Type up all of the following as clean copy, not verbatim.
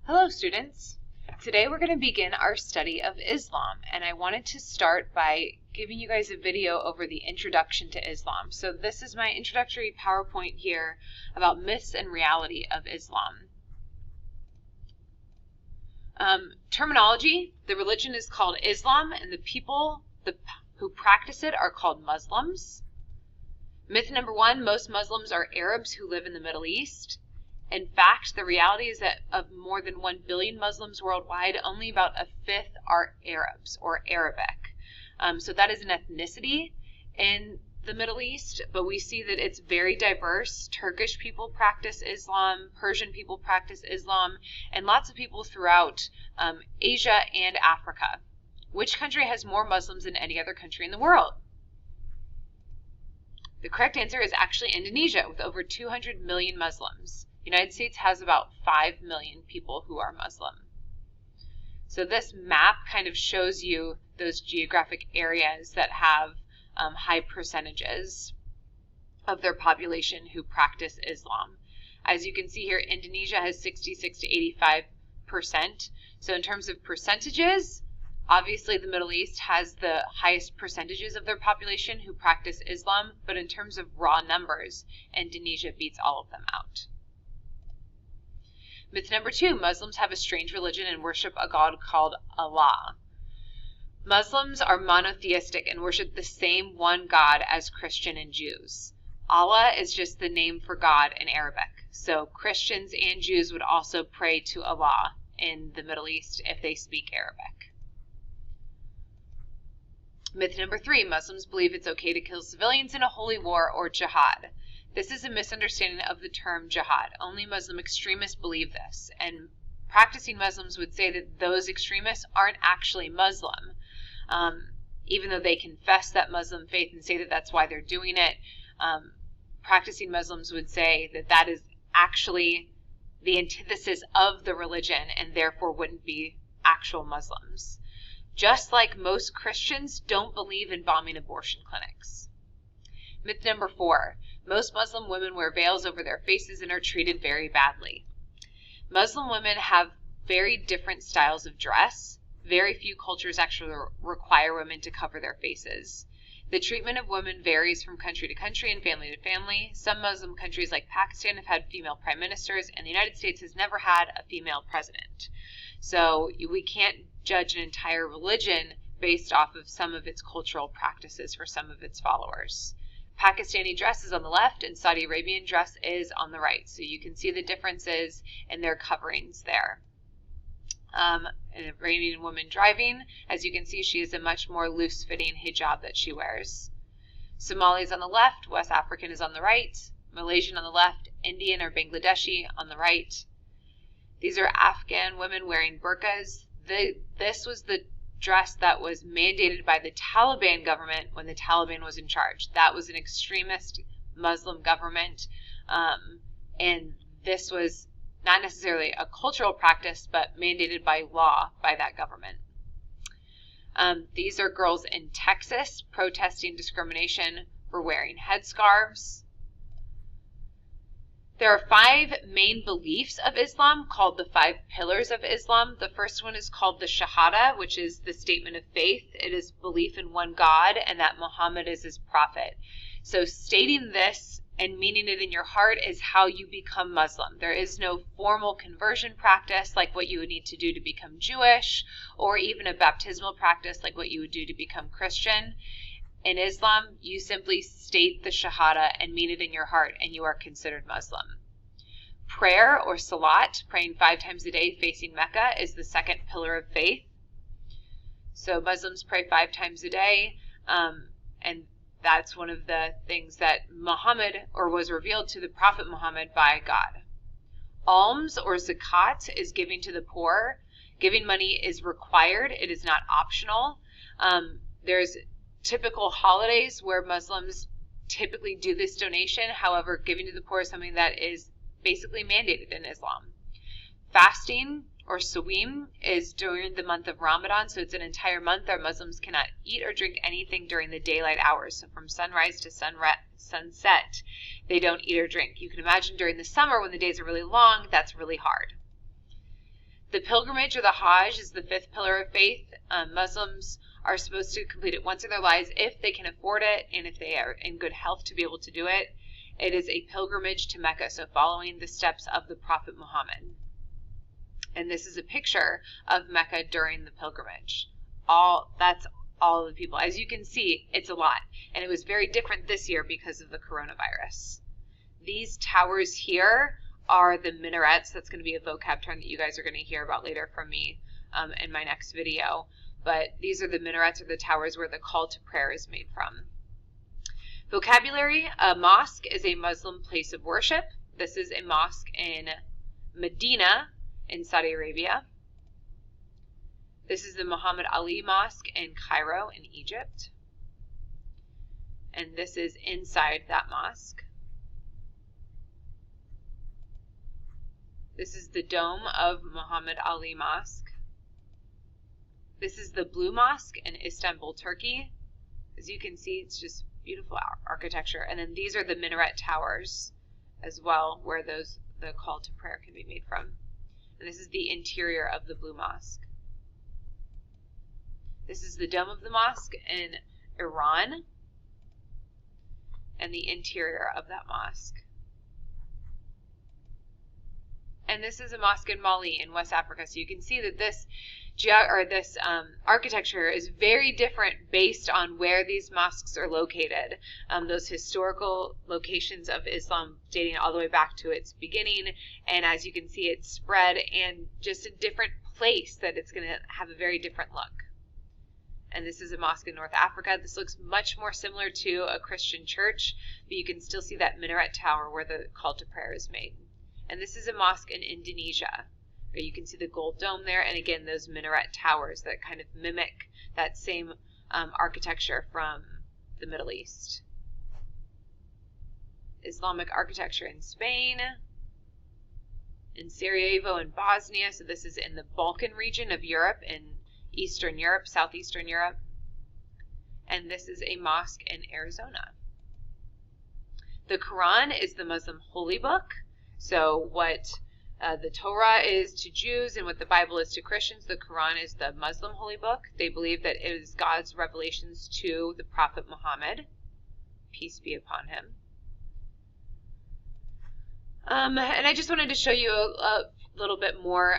Hello students! Today we're going to begin our study of Islam, and I wanted to start by giving you guys a video over the introduction to Islam. So this is my introductory PowerPoint here about myths and reality of Islam. Terminology: the religion is called Islam and the people who practice it are called Muslims. Myth number one: most Muslims are Arabs who live in the Middle East. In fact, the reality is that of more than 1 billion Muslims worldwide, only about a fifth are Arabs or Arabic. So that is an ethnicity in the Middle East, but we see that it's very diverse. Turkish people practice Islam, Persian people practice Islam, and lots of people throughout Asia and Africa. Which country has more Muslims than any other country in the world? The correct answer is actually Indonesia, with over 200 million Muslims. The United States has about 5 million people who are Muslim. So this map kind of shows you those geographic areas that have high percentages of their population who practice Islam. As you can see here, Indonesia has 66 to 85%. So in terms of percentages, obviously the Middle East has the highest percentages of their population who practice Islam, but in terms of raw numbers, Indonesia beats all of them out. Myth number two: Muslims have a strange religion and worship a god called Allah. Muslims are monotheistic and worship the same one God as Christian and Jews. Allah is just the name for God in Arabic. So Christians and Jews would also pray to Allah in the Middle East if they speak Arabic. Myth number three: Muslims believe it's okay to kill civilians in a holy war or jihad. This is a misunderstanding of the term jihad. Only Muslim extremists believe this, and practicing Muslims would say that those extremists aren't actually Muslim. Even though they confess that Muslim faith and say that that's why they're doing it, practicing Muslims would say that that is actually the antithesis of the religion and therefore wouldn't be actual Muslims. Just like most Christians don't believe in bombing abortion clinics. Myth number four: most Muslim women wear veils over their faces and are treated very badly. Muslim women have very different styles of dress. Very few cultures actually require women to cover their faces. The treatment of women varies from country to country and family to family. Some Muslim countries like Pakistan have had female prime ministers, and the United States has never had a female president. So we can't judge an entire religion based off of some of its cultural practices for some of its followers. Pakistani dress is on the left and Saudi Arabian dress is on the right. So you can see the differences in their coverings there. An Iranian woman driving, as you can see, she has a much more loose-fitting hijab that she wears. Somali is on the left, West African is on the right, Malaysian on the left, Indian or Bangladeshi on the right. These are Afghan women wearing burqas. This was the dress that was mandated by the Taliban government when the Taliban was in charge. That was an extremist Muslim government, and this was not necessarily a cultural practice, but mandated by law by that government. These are girls in Texas protesting discrimination for wearing headscarves. There are 5 main beliefs of Islam called the 5 pillars of Islam. The first one is called the Shahada, which is the statement of faith. It is belief in one God and that Muhammad is his prophet. So stating this and meaning it in your heart is how you become Muslim. There is no formal conversion practice like what you would need to do to become Jewish, or even a baptismal practice like what you would do to become Christian. In Islam, you simply state the Shahada and mean it in your heart, and you are considered Muslim. Prayer or Salat, praying 5 times a day facing Mecca, is the second pillar of faith. So Muslims pray 5 times a day, and that's one of the things that Muhammad, or was revealed to the Prophet Muhammad by God. Alms or zakat is giving to the poor. Giving money is required. It is not optional. There's typical holidays where Muslims typically do this donation. However, giving to the poor is something that is basically mandated in Islam. Fasting or Sawim is during the month of Ramadan, so it's an entire month that Muslims cannot eat or drink anything during the daylight hours. So from sunrise to sunset, they don't eat or drink. You can imagine during the summer when the days are really long, that's really hard. The pilgrimage, or the Hajj, is the 5th pillar of faith. Muslims are supposed to complete it once in their lives if they can afford it and if they are in good health to be able to do it. It is a pilgrimage to Mecca, so following the steps of the Prophet Muhammad. And this is a picture of Mecca during the pilgrimage. That's all of the people. As you can see, it's a lot. And it was very different this year because of the coronavirus. These towers here are the minarets. That's going to be a vocab term that you guys are going to hear about later from me in my next video. But these are the minarets, or the towers, where the call to prayer is made from. Vocabulary: a mosque is a Muslim place of worship. This is a mosque in Medina in Saudi Arabia. This is the Muhammad Ali Mosque in Cairo in Egypt. And this is inside that mosque. This is the dome of Muhammad Ali Mosque. This is the Blue Mosque in Istanbul, Turkey. As you can see, it's just beautiful architecture. And then these are the minaret towers as well, where the call to prayer can be made from. And this is the interior of the Blue Mosque. This is the dome of the mosque in Iran and the interior of that mosque. And this is a mosque in Mali in West Africa. So you can see that this architecture is very different based on where these mosques are located. Those historical locations of Islam dating all the way back to its beginning. And as you can see, it's spread and just a different place that it's going to have a very different look. And this is a mosque in North Africa. This looks much more similar to a Christian church, but you can still see that minaret tower where the call to prayer is made. And this is a mosque in Indonesia, where you can see the gold dome there, and again, those minaret towers that kind of mimic that same architecture from the Middle East. Islamic architecture in Spain, in Sarajevo and Bosnia, so this is in the Balkan region of Europe, in Eastern Europe, Southeastern Europe. And this is a mosque in Arizona. The Quran is the Muslim holy book. So what the Torah is to Jews and what the Bible is to Christians, the Quran is the Muslim holy book. They believe that it is God's revelations to the Prophet Muhammad, peace be upon him. And I just wanted to show you a little bit more.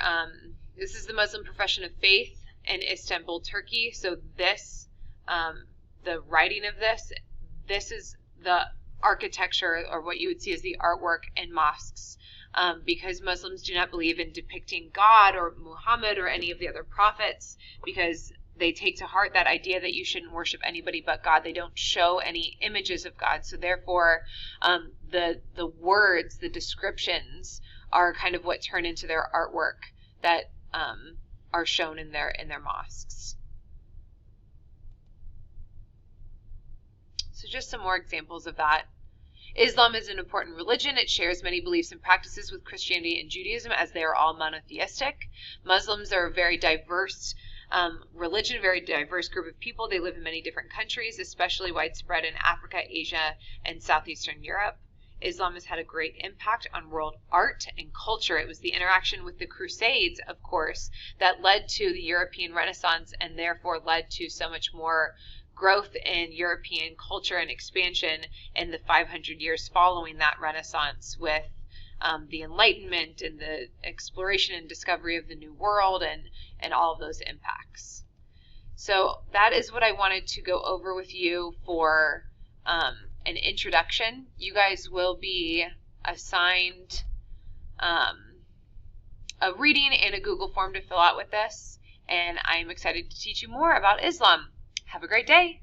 This is the Muslim profession of faith in Istanbul, Turkey. So this, the writing of this is the architecture, or what you would see as the artwork in mosques, because Muslims do not believe in depicting God or Muhammad or any of the other prophets, because they take to heart that idea that you shouldn't worship anybody but God. They don't show any images of God, so therefore the words, the descriptions are kind of what turn into their artwork that are shown in their mosques. So just some more examples of that. Islam is an important religion. It shares many beliefs and practices with Christianity and Judaism, as they are all monotheistic. Muslims are a very diverse religion, a very diverse group of people. They live in many different countries, especially widespread in Africa, Asia, and Southeastern Europe. Islam has had a great impact on world art and culture. It was the interaction with the Crusades, of course, that led to the European Renaissance, and therefore led to so much more growth in European culture and expansion in the 500 years following that Renaissance, with the Enlightenment and the exploration and discovery of the New World and all of those impacts. So that is what I wanted to go over with you for an introduction. You guys will be assigned a reading and a Google form to fill out with this, and I'm excited to teach you more about Islam. Have a great day.